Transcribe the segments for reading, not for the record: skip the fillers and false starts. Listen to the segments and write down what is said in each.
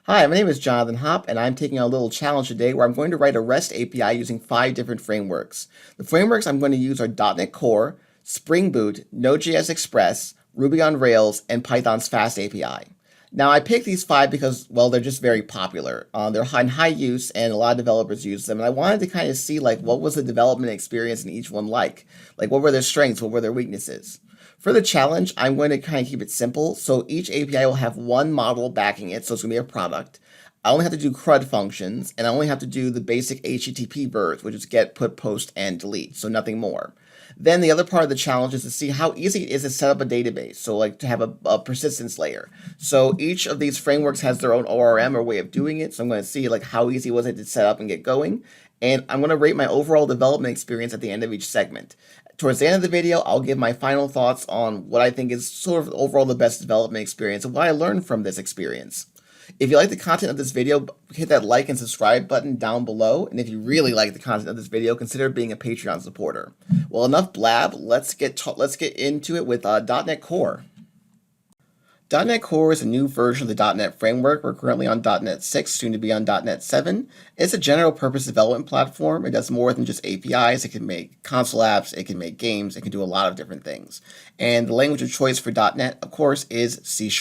Hi, my name is Jonathan Hopp, and I'm taking a little challenge today where I'm going to write a REST API using 5 different frameworks. The frameworks I'm going to use are .NET Core, Spring Boot, Node.js Express, Ruby on Rails, and Python's FastAPI. Now, I picked these 5 because, well, they're just very popular. They're in high use, and a lot of developers use them. And I wanted to kind of see, what was the development experience in each one like? What were their strengths? What were their weaknesses? For the challenge, I'm going to kind of keep it simple. So each API will have one model backing it, so it's going to be a product. I only have to do CRUD functions, and I only have to do the basic HTTP verbs, which is get, put, post, and delete, so nothing more. Then the other part of the challenge is to see how easy it is to set up a database, so to have a persistence layer. So each of these frameworks has their own ORM or way of doing it, so I'm going to see how easy was it to set up and get going. And I'm going to rate my overall development experience at the end of each segment. Towards the end of the video, I'll give my final thoughts on what I think is sort of overall the best development experience and what I learned from this experience. If you like the content of this video, hit that like and subscribe button down below. And if you really like the content of this video, consider being a Patreon supporter. Well, enough blab. Let's get into it with .NET Core. .NET Core is a new version of the .NET framework. We're currently on .NET 6, soon to be on .NET 7. It's a general purpose development platform. It does more than just APIs. It can make console apps, it can make games, it can do a lot of different things. And the language of choice for .NET, of course, is C#.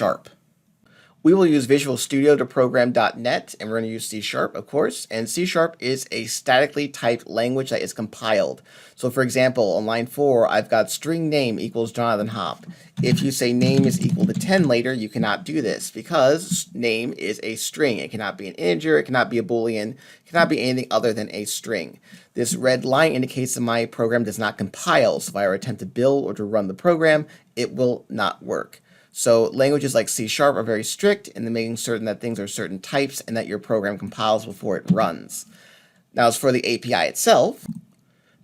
We will use Visual Studio to program .NET, and we're going to use C#, of course. And C# is a statically typed language that is compiled. So for example, on line 4, I've got string name equals Jonathan Hopp. If you say name is equal to 10 later, you cannot do this because name is a string. It cannot be an integer, it cannot be a Boolean, it cannot be anything other than a string. This red line indicates that my program does not compile. So if I were to attempt to build or to run the program, it will not work. So languages like C# are very strict in making certain that things are certain types and that your program compiles before it runs. Now, as for the API itself,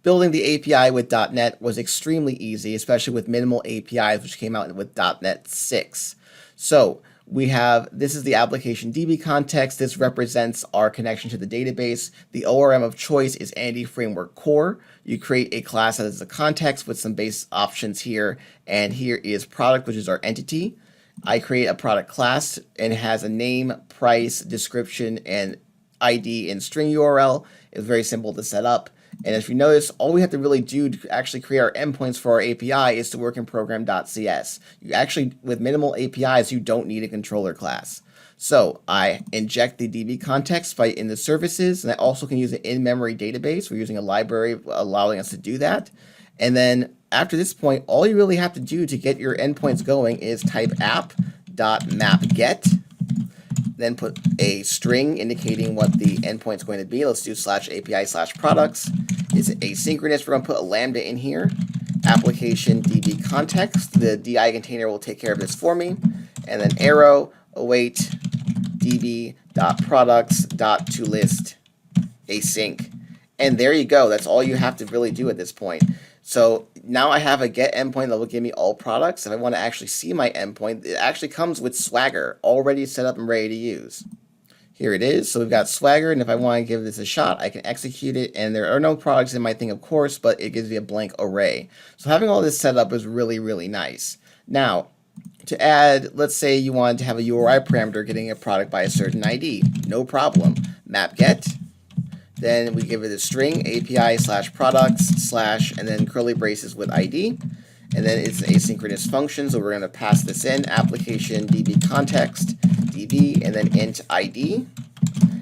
building the API with .NET was extremely easy, especially with minimal APIs, which came out with .NET 6. So this is the application DB context. This represents our connection to the database. The ORM of choice is Andy Framework Core. You create a class that is a context with some base options here. And here is product, which is our entity. I create a product class and it has a name, price, description, and ID and string URL. It's very simple to set up. And if you notice, all we have to really do to actually create our endpoints for our API is to work in program.cs. You actually, with minimal APIs, you don't need a controller class. So I inject the DB context in the services, and I also can use an in-memory database. We're using a library allowing us to do that. And then after this point, all you really have to do to get your endpoints going is type app.mapGet. Then put a string indicating what the endpoint is going to be. Let's do /API/products. It's asynchronous. We're going to put a lambda in here. Application DB context. The DI container will take care of this for me. And then arrow await db.products.toList async. And there you go. That's all you have to really do at this point. So now I have a get endpoint that will give me all products. If I want to actually see my endpoint, it actually comes with Swagger already set up and ready to use. Here it is. So we've got Swagger, and if I want to give this a shot, I can execute it. And there are no products in my thing, of course, but it gives me a blank array. So having all this set up is really, really nice. Now, to add, let's say you wanted to have a URI parameter getting a product by a certain ID. No problem. Map_get. Then we give it a string, API/products/ and then curly braces with ID. And then it's an asynchronous function, so we're going to pass this in, application DB context, DB, and then int ID.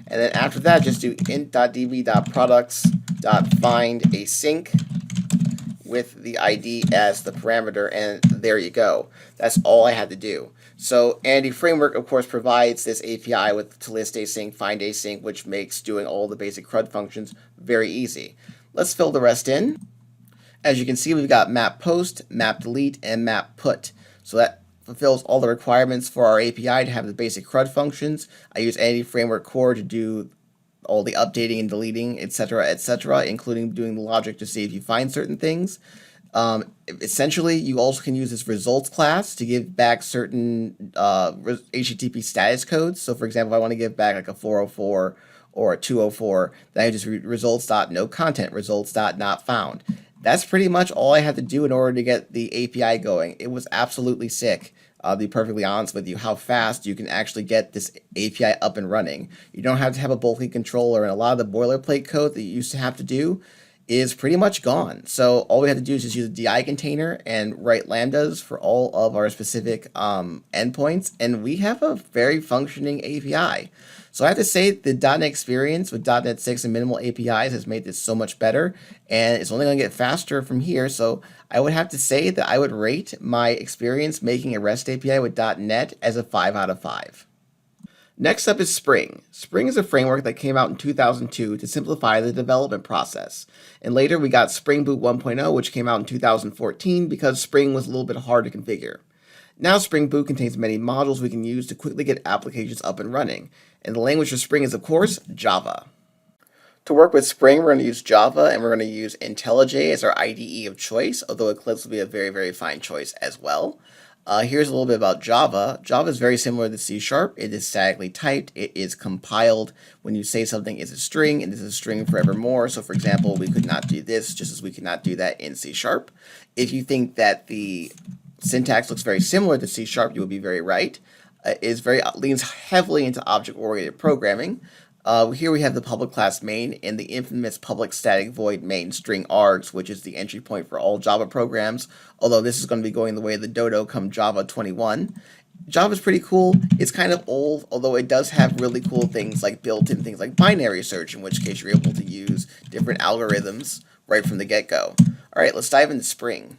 And then after that, just do int.db.products.find async with the ID as the parameter, and there you go. That's all I had to do. So Andy Framework, of course, provides this API with toList async, find async, which makes doing all the basic CRUD functions very easy. Let's fill the rest in. As you can see, we've got map post, map delete, and map put. So that fulfills all the requirements for our API to have the basic CRUD functions. I use Andy Framework Core to do all the updating and deleting, etc., including doing the logic to see if you find certain things. Essentially, you also can use this results class to give back certain HTTP status codes. So for example, if I want to give back a 404 or a 204, then I just read results.noContent, results.notfound. That's pretty much all I had to do in order to get the API going. It was absolutely sick. I'll be perfectly honest with you, how fast you can actually get this API up and running. You don't have to have a bulky controller, and a lot of the boilerplate code that you used to have to do is pretty much gone. So all we have to do is just use a DI container and write lambdas for all of our specific endpoints, and we have a very functioning API. So I have to say the .NET experience with .NET 6 and minimal APIs has made this so much better, and it's only going to get faster from here. So I would have to say that I would rate my experience making a REST API with .NET as a 5 out of 5. Next up is Spring. Spring is a framework that came out in 2002 to simplify the development process. And later we got Spring Boot 1.0, which came out in 2014 because Spring was a little bit hard to configure. Now Spring Boot contains many modules we can use to quickly get applications up and running. And the language for Spring is, of course, Java. To work with Spring, we're going to use Java, and we're going to use IntelliJ as our IDE of choice, although Eclipse will be a very, very fine choice as well. Here's a little bit about Java. Java is very similar to C#. It is statically typed. It is compiled. When you say something is a string, it is a string forevermore. So for example, we could not do this just as we could not do that in C#. If you think that the syntax looks very similar to C#, you would be very right. Leans heavily into object-oriented programming. Here we have the public class main and the infamous public static void main string args, which is the entry point for all Java programs, although this is going to be going the way of the dodo come Java 21. Java is pretty cool. It's kind of old, although it does have really cool things like built-in things like binary search, in which case you're able to use different algorithms right from the get-go. All right, let's dive into Spring.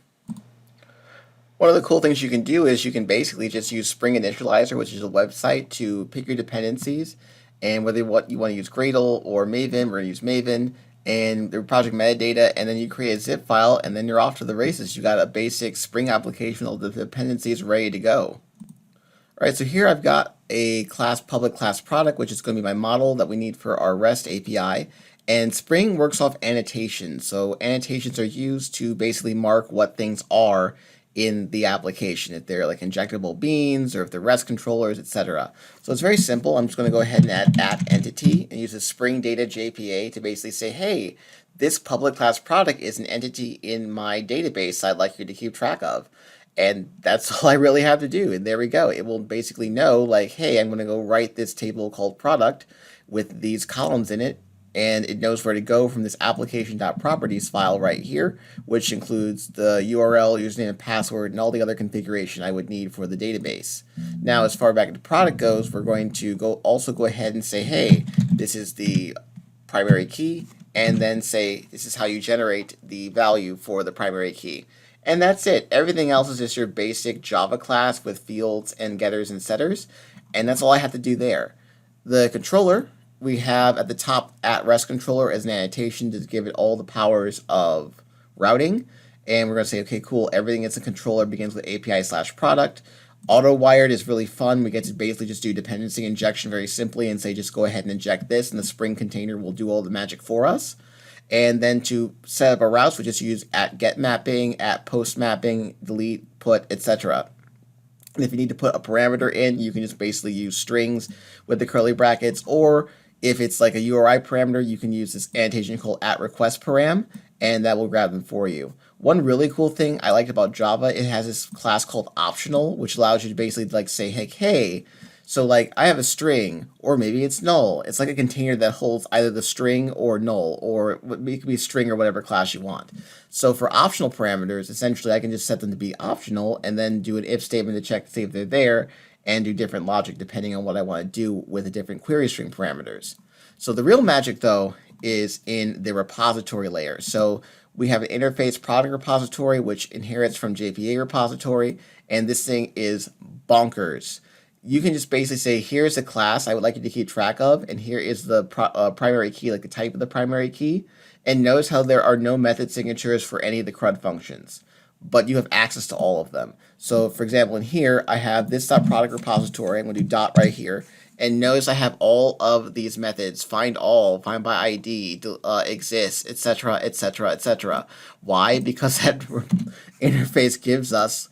One of the cool things you can do is you can basically just use Spring Initializer, which is a website, to pick your dependencies. And whether you want to use Gradle or Maven, we're going to use Maven, and the project metadata, and then you create a zip file, and then you're off to the races. You got a basic Spring application with the dependencies ready to go. All right, so here I've got a public class product, which is going to be my model that we need for our REST API. And Spring works off annotations. So annotations are used to basically mark what things are in the application, if they're like injectable beans or if they're REST controllers, etc. So it's very simple. I'm just going to go ahead and add @entity and use a Spring Data JPA to basically say, hey, this public class product is an entity in my database I'd like you to keep track of. And that's all I really have to do. And there we go. It will basically know, like, hey, I'm going to go write this table called product with these columns in it. And it knows where to go from this application.properties file right here, which includes the URL, username, and password, and all the other configuration I would need for the database. Now, as far back as the product goes, we're going to also go ahead and say, hey, this is the primary key, and then say, this is how you generate the value for the primary key. And that's it. Everything else is just your basic Java class with fields and getters and setters, and that's all I have to do there. The controller, we have at the top @REST controller as an annotation to give it all the powers of routing. And we're going to say, okay, cool, everything that's a controller begins with API/product. Auto-wired is really fun. We get to basically just do dependency injection very simply and say, just go ahead and inject this, and the Spring container will do all the magic for us. And then to set up our routes, we just use @getMapping, @postmapping, delete, put, etc. And if you need to put a parameter in, you can just basically use strings with the curly brackets, or if it's like a URI parameter, you can use this annotation called @requestParam, and that will grab them for you. One really cool thing I liked about Java, it has this class called optional, which allows you to basically like say, hey, so like I have a string, or maybe it's null. It's like a container that holds either the string or null, or it could be string or whatever class you want. So for optional parameters, essentially I can just set them to be optional and then do an if statement to check to see if they're there, and do different logic depending on what I want to do with the different query string parameters. So the real magic, though, is in the repository layer. So we have an interface product repository, which inherits from JPA repository, and this thing is bonkers. You can just basically say, here's a class I would like you to keep track of, and here is the primary key, like the type of the primary key. And notice how there are no method signatures for any of the CRUD functions, but you have access to all of them. So for example, in here, I have this .product repository. I'm going to do dot right here. And notice I have all of these methods, find all, find by ID, exists, etc., etc., etc. Why? Because that interface gives us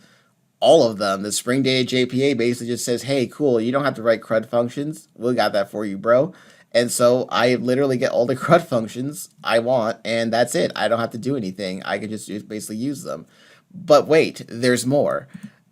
all of them. The Spring Data JPA basically just says, hey, cool, you don't have to write CRUD functions. We got that for you, bro. And so I literally get all the CRUD functions I want, and that's it. I don't have to do anything. I can just basically use them. But wait, there's more.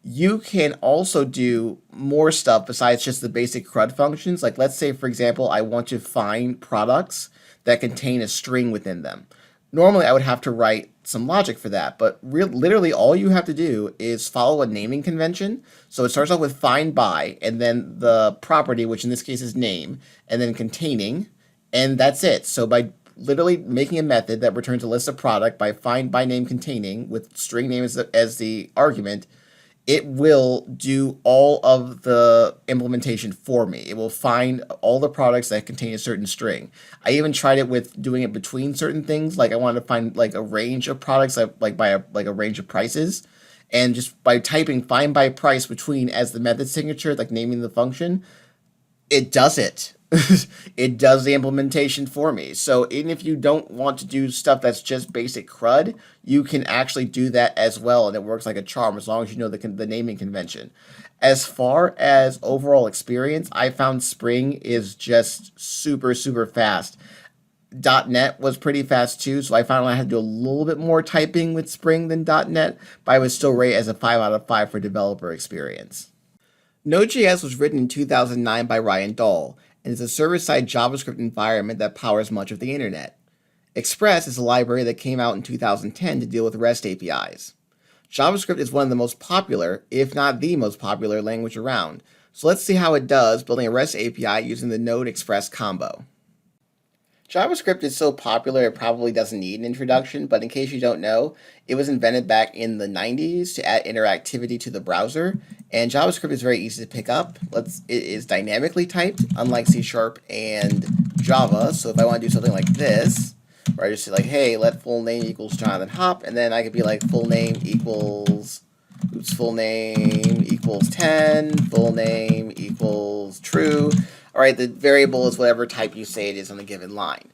You can also do more stuff besides just the basic CRUD functions. Like let's say, for example, I want to find products that contain a string within them. Normally, I would have to write some logic for that, but literally all you have to do is follow a naming convention. So it starts off with find by, and then the property, which in this case is name, and then containing, and that's it. So by literally making a method that returns a list of product by find by name containing with string name as the argument, it will do all of the implementation for me. It will find all the products that contain a certain string. I even tried it with doing it between certain things. Like I wanted to find like a range of products, like by a range of prices, and just by typing find by price between as the method signature, like naming the function, it does it. It does the implementation for me. So even if you don't want to do stuff that's just basic CRUD, you can actually do that as well, and it works like a charm as long as you know the naming convention. As far as overall experience, I found Spring is just super, super fast. .NET was pretty fast too, so I found I had to do a little bit more typing with Spring than .NET, but I would still rate it as a 5 out of 5 for developer experience. Node.js was written in 2009 by Ryan Dahl, and is a server-side JavaScript environment that powers much of the internet. Express is a library that came out in 2010 to deal with REST APIs. JavaScript is one of the most popular, if not the most popular, language around, so let's see how it does building a REST API using the Node-Express combo. JavaScript is so popular it probably doesn't need an introduction, but in case you don't know, it was invented back in the 90s to add interactivity to the browser, and JavaScript is very easy to pick up. It is dynamically typed, unlike C# and Java, so if I want to do something like this, where I just say like, hey, let full name equals Jonathan Hop, and then I could be like full name equals 10, full name equals true. All right, the variable is whatever type you say it is on a given line.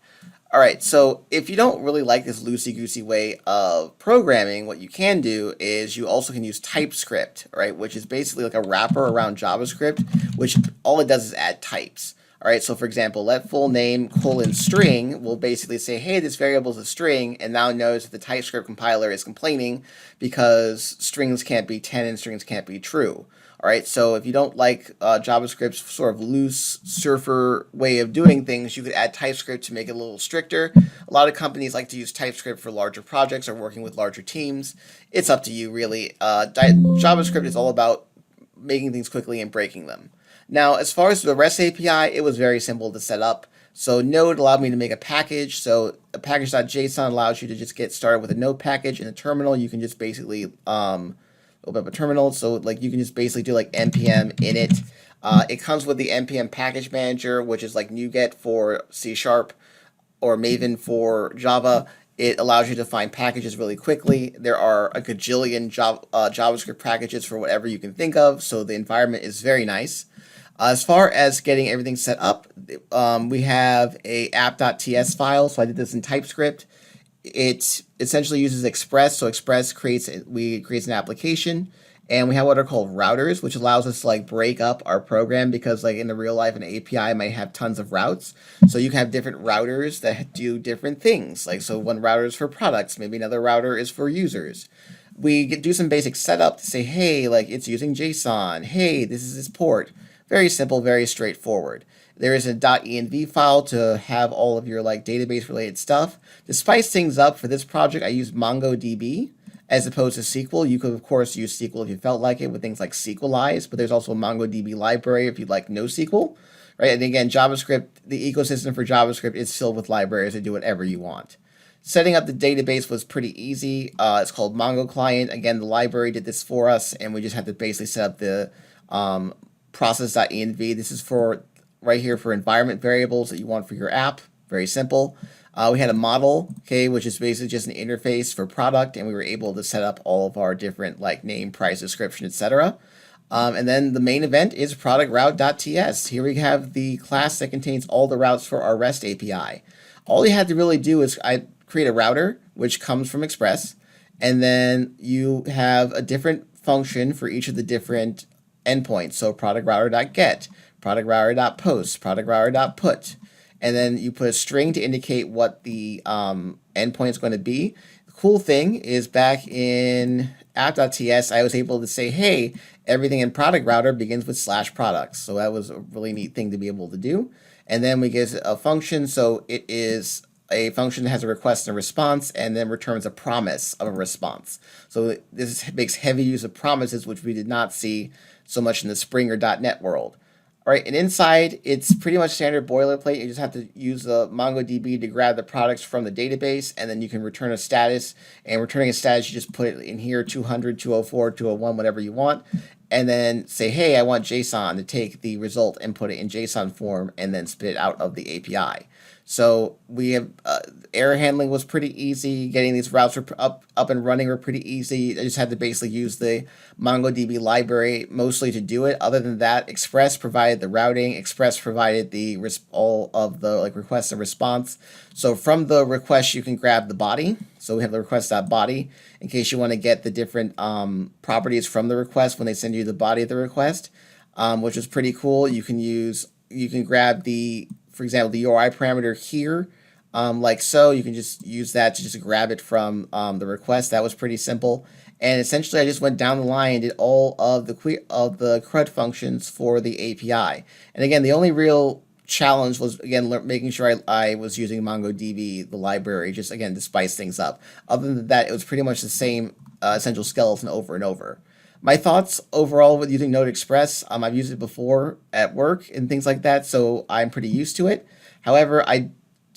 All right, so if you don't really like this loosey-goosey way of programming, what you can do is you also can use TypeScript, right, which is basically like a wrapper around JavaScript, which all it does is add types. All right, so for example, let full name :string will basically say, hey, this variable is a string, and now notice that the TypeScript compiler is complaining because strings can't be 10 and strings can't be true. All right, so if you don't like JavaScript's sort of loose surfer way of doing things, you could add TypeScript to make it a little stricter. A lot of companies like to use TypeScript for larger projects or working with larger teams. It's up to you, really. JavaScript is all about making things quickly and breaking them. Now, as far as the REST API, it was very simple to set up. So Node allowed me to make a package. So a package.json allows you to just get started with a Node package. In a terminal, you can just basically open up a terminal, so like you can just basically do like npm init. It comes with the npm package manager, which is like NuGet for C# or Maven for Java. It allows you to find packages really quickly. There are a gajillion JavaScript packages for whatever you can think of, so the environment is very nice. As far as getting everything set up, we have a app.ts file, so I did this in TypeScript. It essentially uses Express, so Express creates an application, and we have what are called routers, which allows us to like break up our program, because like in the real life an API might have tons of routes, so you can have different routers that do different things. Like, so one router is for products, maybe another router is for users. We do some basic setup to say, hey, like it's using JSON, hey, this is this port. Very simple, very straightforward. There is a .env file to have all of your like database related stuff. To spice things up for this project, I used MongoDB as opposed to SQL. You could of course use SQL if you felt like it with things like SQLize, but there's also a MongoDB library if you'd like NoSQL, right? And again, JavaScript, the ecosystem for JavaScript is filled with libraries that do whatever you want. Setting up the database was pretty easy. It's called Mongo Client. Again, the library did this for us, and we just had to basically set up the process.env. This is for right here for environment variables that you want for your app. Very simple. We had a model, okay, which is basically just an interface for product, and we were able to set up all of our different like name, price, description, etc. And then the main event is product route.ts. Here we have the class that contains all the routes for our REST API. All you had to really do is create a router, which comes from Express, and then you have a different function for each of the different endpoints. So product router.get, product router.post, product router.put, and then you put a string to indicate what the endpoint is going to be. The Cool thing is back in app.ts, I was able to say, hey, everything in product router begins with /products. So that was a really neat thing to be able to do. And then we get a function. So it is a function that has a request and a response and then returns a promise of a response. So this makes heavy use of promises, which we did not see so much in the Spring or .NET world. All right, and inside, it's pretty much standard boilerplate. You just have to use the MongoDB to grab the products from the database, and then you can return a status. And returning a status, you just put it in here, 200, 204, 201, whatever you want. And then say, hey, I want JSON to take the result and put it in JSON form and then spit it out of the API. So we have error handling was pretty easy. Getting these routes up and running were pretty easy. I just had to basically use the MongoDB library mostly to do it. Other than that, Express provided the routing. Express provided the all of the request and response. So from the request, you can grab the body. So we have the request.body in case you want to get the different properties from the request when they send you the body of the request, which is pretty cool. You can grab the, for example, the URI parameter here, like so. You can just use that to just grab it from the request. That was pretty simple. And essentially, I just went down the line and did all of the CRUD functions for the API. And again, the only real challenge was, again, making sure I was using MongoDB, the library, just, again, to spice things up. Other than that, it was pretty much the same essential skeleton over and over. My thoughts overall with using Node Express, I've used it before at work and things like that, so I'm pretty used to it. However,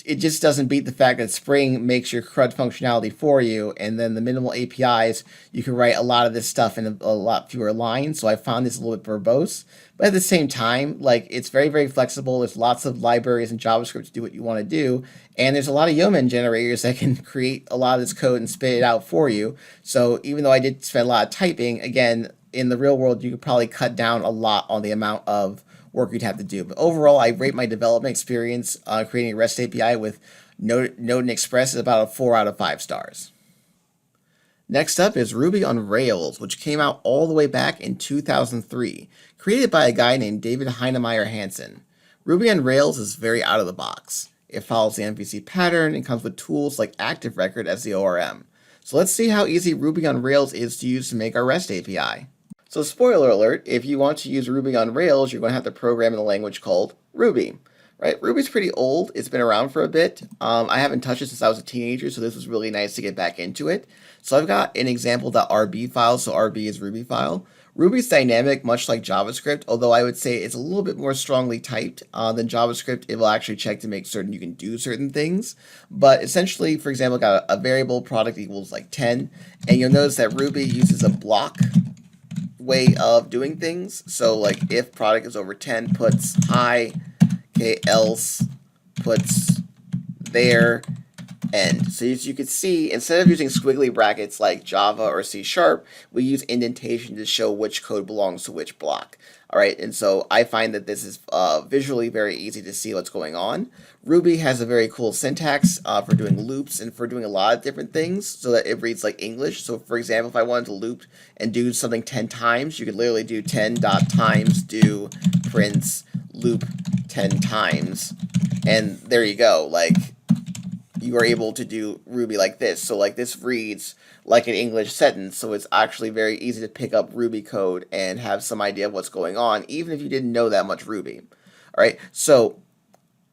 it just doesn't beat the fact that Spring makes your CRUD functionality for you, and then the minimal APIs, you can write a lot of this stuff in a lot fewer lines, so I found this a little bit verbose. But at the same time, it's very, very flexible. There's lots of libraries and JavaScript to do what you want to do, and there's a lot of Yeoman generators that can create a lot of this code and spit it out for you. So even though I did spend a lot of typing, again, in the real world, you could probably cut down a lot on the amount of work you'd have to do. But overall, I rate my development experience creating a REST API with Node and Express is about a 4 out of 5 stars. Next up is Ruby on Rails, which came out all the way back in 2003, created by a guy named David Heinemeier Hansen. Ruby on Rails is very out of the box. It follows the MVC pattern and comes with tools like Active Record as the ORM. So let's see how easy Ruby on Rails is to use to make our REST API. So spoiler alert, if you want to use Ruby on Rails, you're going to have to program in a language called Ruby. Right? Ruby's pretty old. It's been around for a bit. I haven't touched it since I was a teenager, so this was really nice to get back into it. So I've got an example.rb file, so RB is Ruby file. Ruby's dynamic, much like JavaScript, although I would say it's a little bit more strongly typed than JavaScript. It will actually check to make certain you can do certain things. But essentially, for example, got a variable product equals 10, and you'll notice that Ruby uses a block way of doing things. So if product is over 10, puts I, okay, else, puts there, end. So as you can see, instead of using squiggly brackets like Java or C#, we use indentation to show which code belongs to which block. All right, and so I find that this is visually very easy to see what's going on. Ruby has a very cool syntax for doing loops and for doing a lot of different things so that it reads like English. So for example, if I wanted to loop and do something 10 times, you could literally do 10.times do prints loop 10 times. And there you go. You are able to do Ruby like this. So this reads like an English sentence. So it's actually very easy to pick up Ruby code and have some idea of what's going on, even if you didn't know that much Ruby. All right. So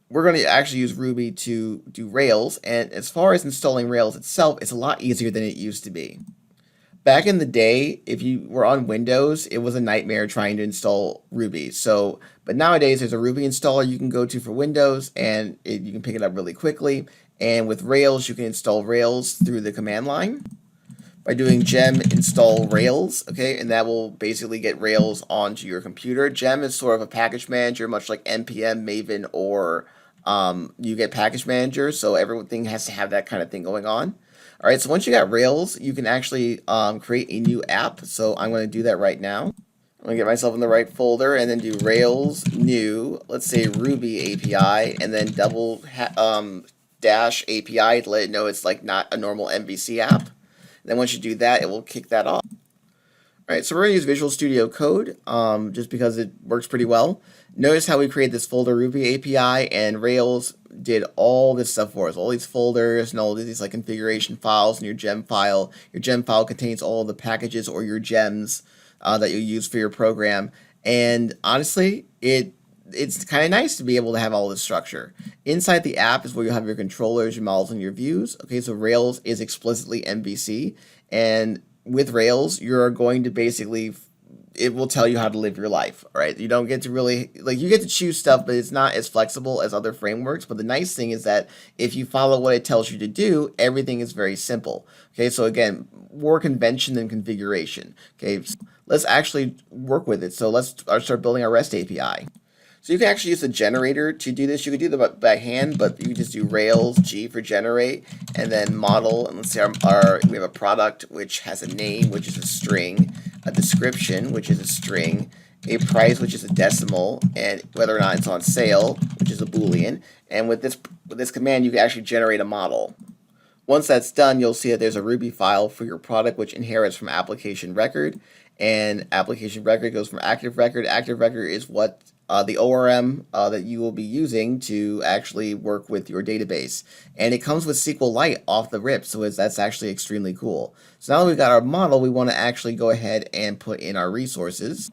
we're going to actually use Ruby to do Rails. And as far as installing Rails itself, it's a lot easier than it used to be. Back in the day, if you were on Windows, it was a nightmare trying to install Ruby. But nowadays, there's a Ruby installer you can go to for Windows, and you can pick it up really quickly. And with Rails, you can install Rails through the command line by doing gem install Rails, okay? And that will basically get Rails onto your computer. Gem is sort of a package manager, much like NPM, Maven, or you get package manager. So everything has to have that kind of thing going on. All right, so once you got Rails, you can actually create a new app. So I'm going to do that right now. I'm going to get myself in the right folder and then do Rails new, let's say Ruby API, and then dash API to let it know it's not a normal MVC app. And then once you do that, it will kick that off. All right, so we're going to use Visual Studio Code just because it works pretty well. Notice how we create this folder Ruby API and Rails did all this stuff for us, all these folders and all these like configuration files in your gem file. Your gem file contains all the packages or your gems that you use for your program. And honestly, it's kind of nice to be able to have all this structure. Inside the app is where you have your controllers, your models, and your views. Okay, so Rails is explicitly MVC, and with Rails, you're going to basically, it will tell you how to live your life, all right? You don't get to really, like, you get to choose stuff, but it's not as flexible as other frameworks. But the nice thing is that if you follow what it tells you to do, everything is very simple. Okay, so again, more convention than configuration. Okay, so let's actually work with it. So let's start building our REST API. So you can actually use the generator to do this. You could do that by hand, but you can just do Rails G for generate, and then model. And let's say we have a product which has a name, which is a string, a description, which is a string, a price, which is a decimal, and whether or not it's on sale, which is a Boolean. And with this command, you can actually generate a model. Once that's done, you'll see that there's a Ruby file for your product, which inherits from application record, and application record goes from active record. Active record is what the ORM that you will be using to actually work with your database. And it comes with SQLite off the rip, so that's actually extremely cool. So now that we've got our model, we want to actually go ahead and put in our resources.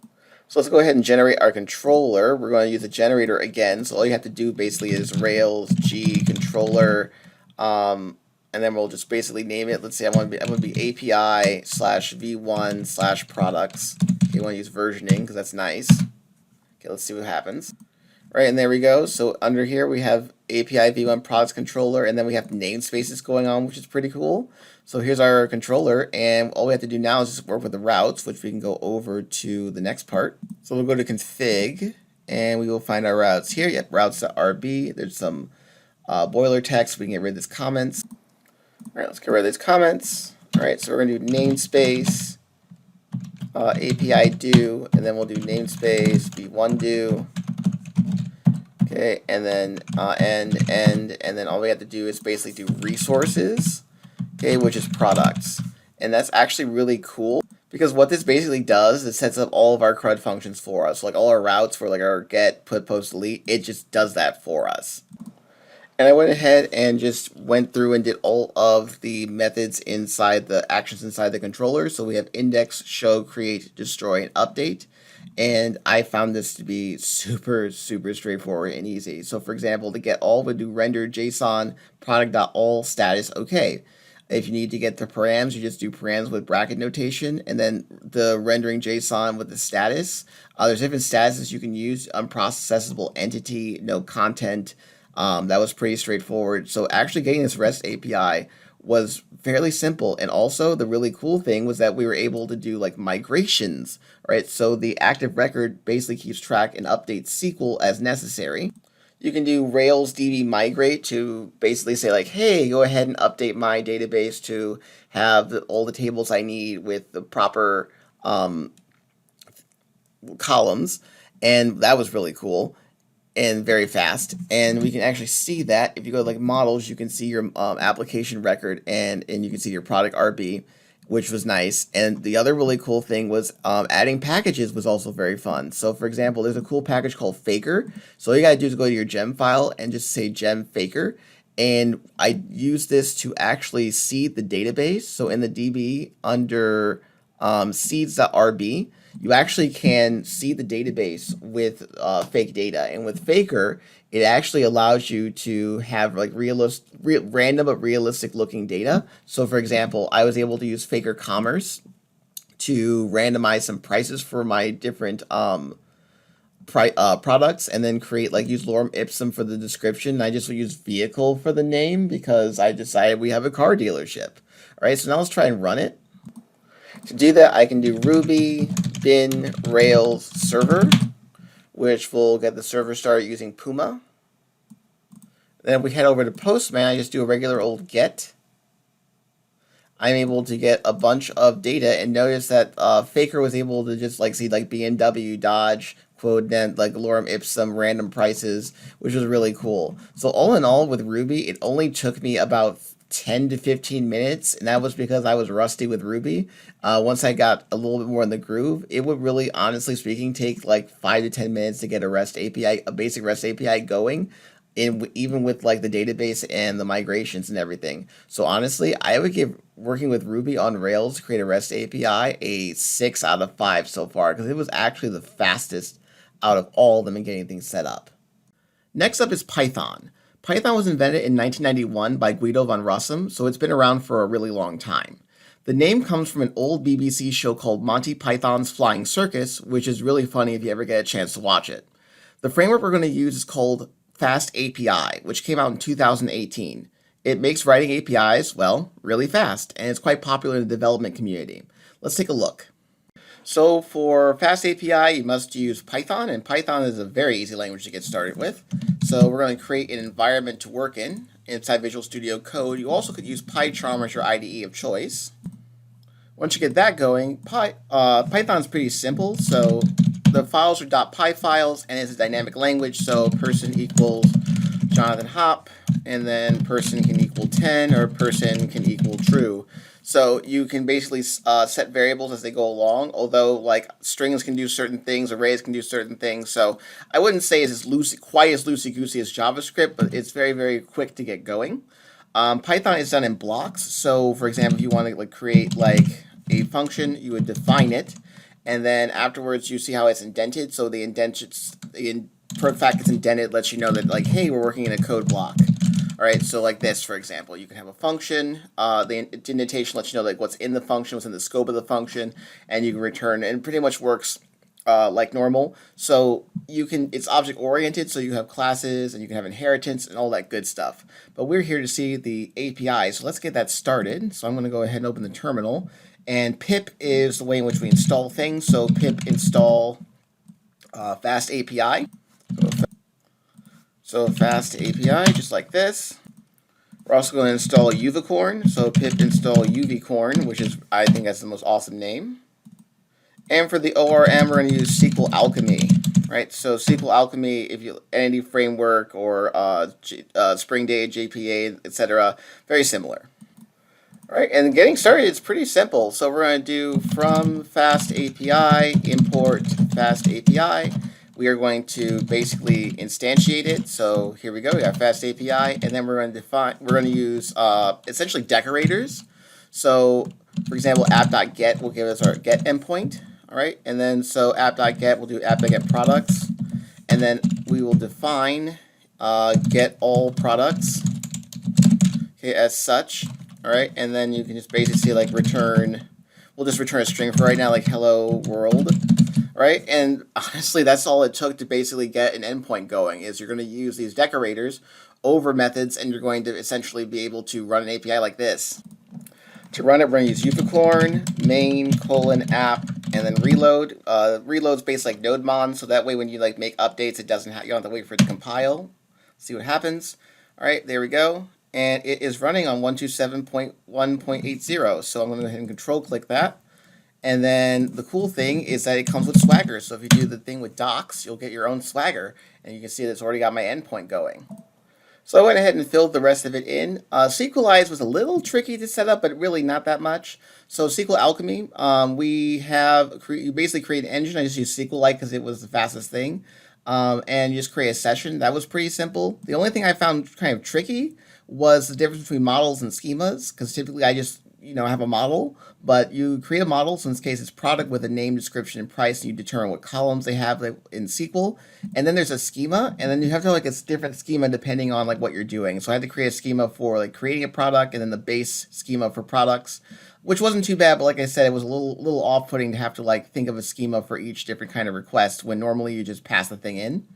So let's go ahead and generate our controller. We're going to use the generator again, so all you have to do basically is Rails G controller, and then we'll just basically name it. Let's say I'm going to be API /v1 /products. You want to use versioning because that's nice. Okay, let's see what happens. Right, and there we go. So under here we have API v1 products controller, and then we have namespaces going on, which is pretty cool. So here's our controller, and all we have to do now is just work with the routes, which we can go over to the next part. So we'll go to config, and we will find our routes here. Yep, routes.rb. There's some boiler text. We can get rid of these comments. All right, let's get rid of these comments. All right, so we're going to do namespace. API do, and then we'll do namespace v1 do. Okay, and then end, and then all we have to do is basically do resources, okay, which is products. And that's actually really cool because what this basically does is sets up all of our CRUD functions for us. Like all our routes for like our get, put, post, delete, it just does that for us. And I went ahead and just went through and did all of the methods inside the actions inside the controller. So we have index, show, create, destroy, and update. And I found this to be super, super straightforward and easy. So for example, to get all, we do render JSON product.all status okay. If you need to get the params, you just do params with bracket notation, and then the rendering JSON with the status. There's different statuses you can use: unprocessable entity, no content. That was pretty straightforward. So actually getting this REST API was fairly simple. And also the really cool thing was that we were able to do like migrations, right? So the active record basically keeps track and updates SQL as necessary. You can do Rails DB migrate to basically say like, hey, go ahead and update my database to have all the tables I need with the proper columns. And that was really cool and very fast. And we can actually see that if you go to like models, you can see your application record and you can see your product RB, which was nice. And the other really cool thing was adding packages was also very fun. So for example, there's a cool package called Faker. So all you gotta do is go to your gem file and just say gem Faker. And I use this to actually seed the database. So in the DB under seeds.rb, you actually can see the database with fake data. And with Faker, it actually allows you to have like random but realistic looking data. So for example, I was able to use Faker Commerce to randomize some prices for my different products, and then use lorem ipsum for the description. I just use vehicle for the name because I decided we have a car dealership. All right, so now let's try and run it. To do that, I can do Ruby bin Rails server, which will get the server started using Puma. Then if we head over to Postman, I just do a regular old get. I'm able to get a bunch of data, and notice that Faker was able to just see BMW, Dodge, quote, then lorem ipsum, random prices, which was really cool. So all in all, with Ruby, it only took me about 10 to 15 minutes, and that was because I was rusty with Ruby. Once I got a little bit more in the groove, it would really, honestly speaking, take 5 to 10 minutes to get a REST API, a basic REST API going. even with like the database and the migrations and everything. So honestly, I would give working with Ruby on Rails to create a REST API a 6 out of 5 so far, because it was actually the fastest out of all of them in getting things set up. Next up is Python. Python was invented in 1991 by Guido van Rossum, so it's been around for a really long time. The name comes from an old BBC show called Monty Python's Flying Circus, which is really funny if you ever get a chance to watch it. The framework we're going to use is called FastAPI, which came out in 2018. It makes writing APIs, well, really fast, and it's quite popular in the development community. Let's take a look. So for FastAPI, you must use Python, and Python is a very easy language to get started with. So we're going to create an environment to work in inside Visual Studio Code. You also could use PyCharm as your IDE of choice. Once you get that going, Python's pretty simple. So the files are .py files, and it's a dynamic language. So person equals Jonathan Hop, and then person can equal 10, or person can equal true. So you can basically set variables as they go along, although like strings can do certain things, arrays can do certain things. So I wouldn't say it's quite as loosey-goosey as JavaScript, but it's very, very quick to get going. Python is done in blocks. So for example, if you want to like create like a function, you would define it, and then afterwards you see how it's indented. So the fact it's indented lets you know that like, hey, we're working in a code block. All right, so like this, for example, you can have a function. The indentation lets you know like what's in the function, what's in the scope of the function, and you can return. And it pretty much works like normal. So it's object oriented, so you have classes and you can have inheritance and all that good stuff. But we're here to see the API, so let's get that started. So I'm going to go ahead and open the terminal. And pip is the way in which we install things. So pip install FastAPI. So FastAPI, just like this. We're also going to install UVicorn. So pip install UVicorn, which is, I think that's the most awesome name. And for the ORM, we're going to use SQL Alchemy, right? So SQL Alchemy, if you Entity Framework or Spring Data, JPA, etc., very similar. All right, and getting started, it's pretty simple. So we're going to do from FastAPI import FastAPI. We are going to basically instantiate it. So here we go. We have FastAPI, and then we're going to use essentially decorators. So for example, app.get will give us our get endpoint. All right, and then so app.get will do app.get products, and then we will define get all products. Okay, as such. All right, and then you can just basically see like return. We'll just return a string for right now, like hello world. Right, and honestly, that's all it took to basically get an endpoint going. Is you're going to use these decorators over methods, and you're going to essentially be able to run an API like this. To run it, we're going to use UVicorn main :app and then reload. Reload's based like NodeMon, so that way when you like make updates, you don't have to wait for it to compile. See what happens. All right, there we go, and it is running on 127.1.80. So I'm going to go ahead and control click that. And then the cool thing is that it comes with Swagger. So if you do the thing with docs, you'll get your own Swagger. And you can see that it's already got my endpoint going. So I went ahead and filled the rest of it in. SQLize was a little tricky to set up, but really not that much. So SQL Alchemy, you basically create an engine. I just used SQLite because it was the fastest thing. And you just create a session. That was pretty simple. The only thing I found kind of tricky was the difference between models and schemas, because typically I just have a model, but you create a model. So in this case, it's product with a name, description, and price, and you determine what columns they have in SQL. And then there's a schema, and then you have to like a different schema depending on like what you're doing. So I had to create a schema for like creating a product, and then the base schema for products, which wasn't too bad. But like I said, it was a little off-putting to have to like think of a schema for each different kind of request when normally you just pass the thing in.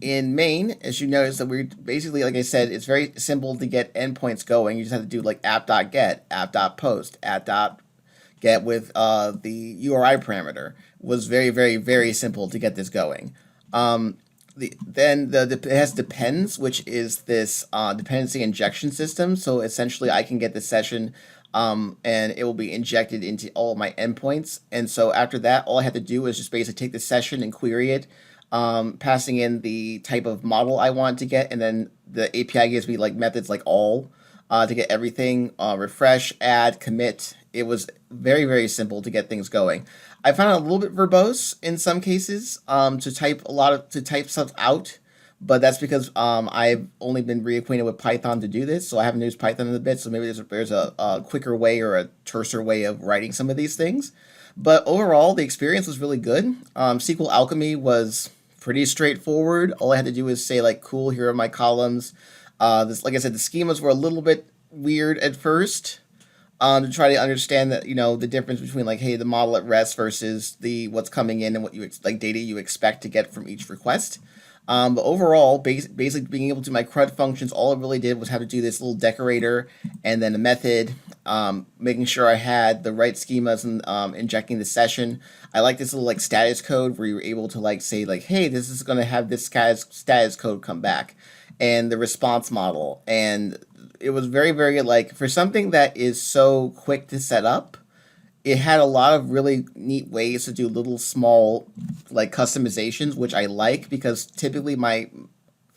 In main, as you notice that we're basically, like I said, it's very simple to get endpoints going. You just have to do like app.get, app.post, app.get with the URI parameter. It was very, very, very simple to get this going. It has depends, which is this dependency injection system. So essentially I can get the session and it will be injected into all of my endpoints. And so after that, all I have to do is just basically take the session and query it, passing in the type of model I want to get, and then the API gives me like methods like all to get everything, refresh, add, commit. It was very, very simple to get things going. I found it a little bit verbose in some cases to type stuff out, but that's because I've only been reacquainted with Python to do this, so I haven't used Python in a bit. So maybe there's a quicker way or a terser way of writing some of these things. But overall, the experience was really good. SQL Alchemy was pretty straightforward. All I had to do was say like, "Cool, here are my columns." This, like I said, the schemas were a little bit weird at first, to try to understand that the difference between like, hey, the model at rest versus the what's coming in and what like data you expect to get from each request. But overall, basically being able to do my CRUD functions, all it really did was have to do this little decorator and then a method, making sure I had the right schemas and injecting the session. I like this little like status code where you're able to like say like, hey, this is going to have this status code come back, and the response model. And it was very, very like for something that is so quick to set up, it had a lot of really neat ways to do little small like customizations, which I like because typically my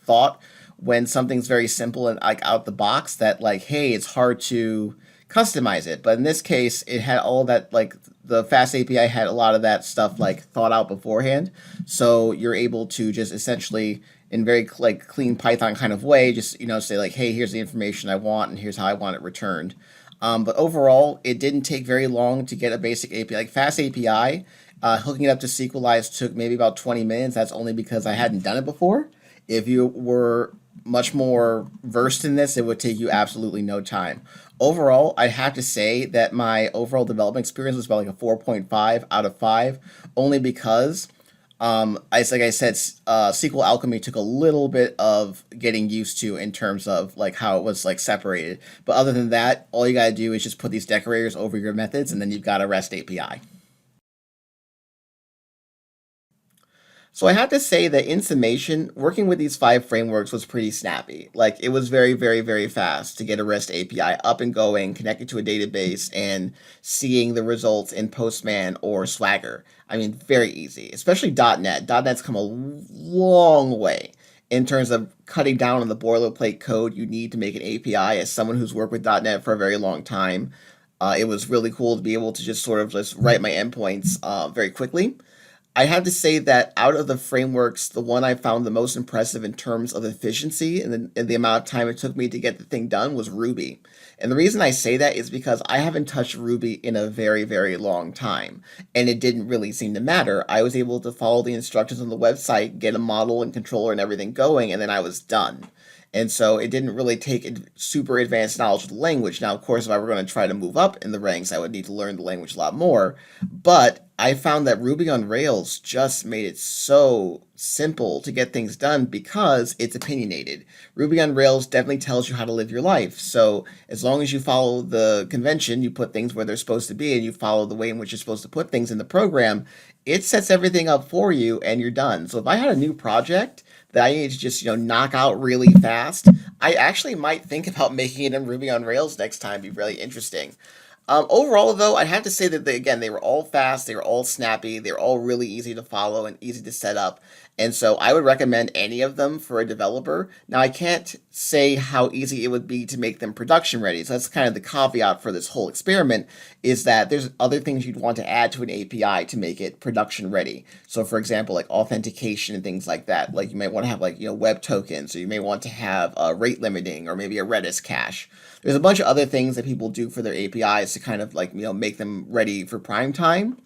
thought when something's very simple and like out the box that like, hey, it's hard to customize it. But in this case, it had all that like the FastAPI had a lot of that stuff like thought out beforehand. So you're able to just essentially in very like clean Python kind of way, just say like, hey, here's the information I want and here's how I want it returned. But overall, it didn't take very long to get a basic API. Like FastAPI, hooking it up to SQLize took maybe about 20 minutes. That's only because I hadn't done it before. If you were much more versed in this, it would take you absolutely no time. Overall, I have to say that my overall development experience was about like a 4.5 out of 5, only because like I said, SQL Alchemy took a little bit of getting used to in terms of like how it was like separated. But other than that, all you gotta do is just put these decorators over your methods, and then you've got a REST API. So I have to say that in summation, working with these 5 frameworks was pretty snappy. Like it was very, very, very fast to get a REST API up and going, connected to a database, and seeing the results in Postman or Swagger. I mean, very easy, especially .NET. .NET's come a long way in terms of cutting down on the boilerplate code you need to make an API. As someone who's worked with .NET for a very long time, it was really cool to be able to just sort of just write my endpoints very quickly. I have to say that out of the frameworks, the one I found the most impressive in terms of efficiency and the amount of time it took me to get the thing done was Ruby. And the reason I say that is because I haven't touched Ruby in a very, very long time, and it didn't really seem to matter. I was able to follow the instructions on the website, get a model and controller and everything going, and then I was done. And so it didn't really take super advanced knowledge of the language. Now, of course, if I were going to try to move up in the ranks, I would need to learn the language a lot more. But I found that Ruby on Rails just made it so simple to get things done because it's opinionated. Ruby on Rails definitely tells you how to live your life. So as long as you follow the convention, you put things where they're supposed to be, and you follow the way in which you're supposed to put things in the program, it sets everything up for you and you're done. So if I had a new project that I need to just knock out really fast, I actually might think about making it in Ruby on Rails next time. It'd be really interesting. Overall, though, I have to say that they were all fast, they were all snappy, they were all really easy to follow and easy to set up. And so I would recommend any of them for a developer. Now, I can't say how easy it would be to make them production ready. So that's kind of the caveat for this whole experiment, is that there's other things you'd want to add to an API to make it production ready. So for example, like authentication and things like that. Like you might want to have like, web tokens, or you may want to have rate limiting, or maybe a Redis cache. There's a bunch of other things that people do for their APIs to kind of like, make them ready for prime time.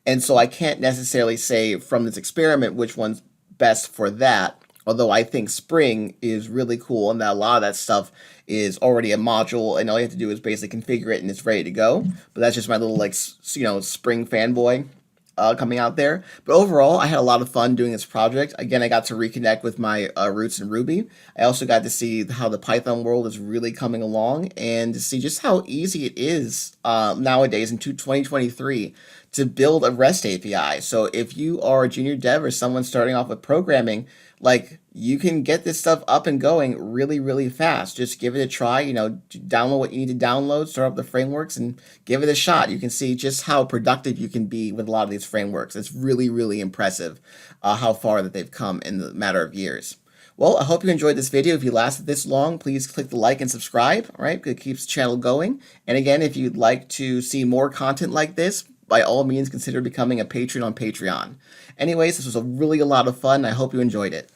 And so I can't necessarily say from this experiment which one's best for that, although I think Spring is really cool and that a lot of that stuff is already a module and all you have to do is basically configure it and it's ready to go. But that's just my little like Spring fanboy coming out there. But overall, I had a lot of fun doing this project. Again, I got to reconnect with my roots in Ruby. I also got to see how the Python world is really coming along and to see just how easy it is nowadays in 2023 to build a REST API. So if you are a junior dev or someone starting off with programming, like you can get this stuff up and going really, really fast. Just give it a try, download what you need to download, start up the frameworks and give it a shot. You can see just how productive you can be with a lot of these frameworks. It's really, really impressive how far that they've come in the matter of years. Well, I hope you enjoyed this video. If you lasted this long, please click the like and subscribe, all right? It keeps the channel going. And again, if you'd like to see more content like this, by all means, consider becoming a patron on Patreon. Anyways, this was a lot of fun. I hope you enjoyed it.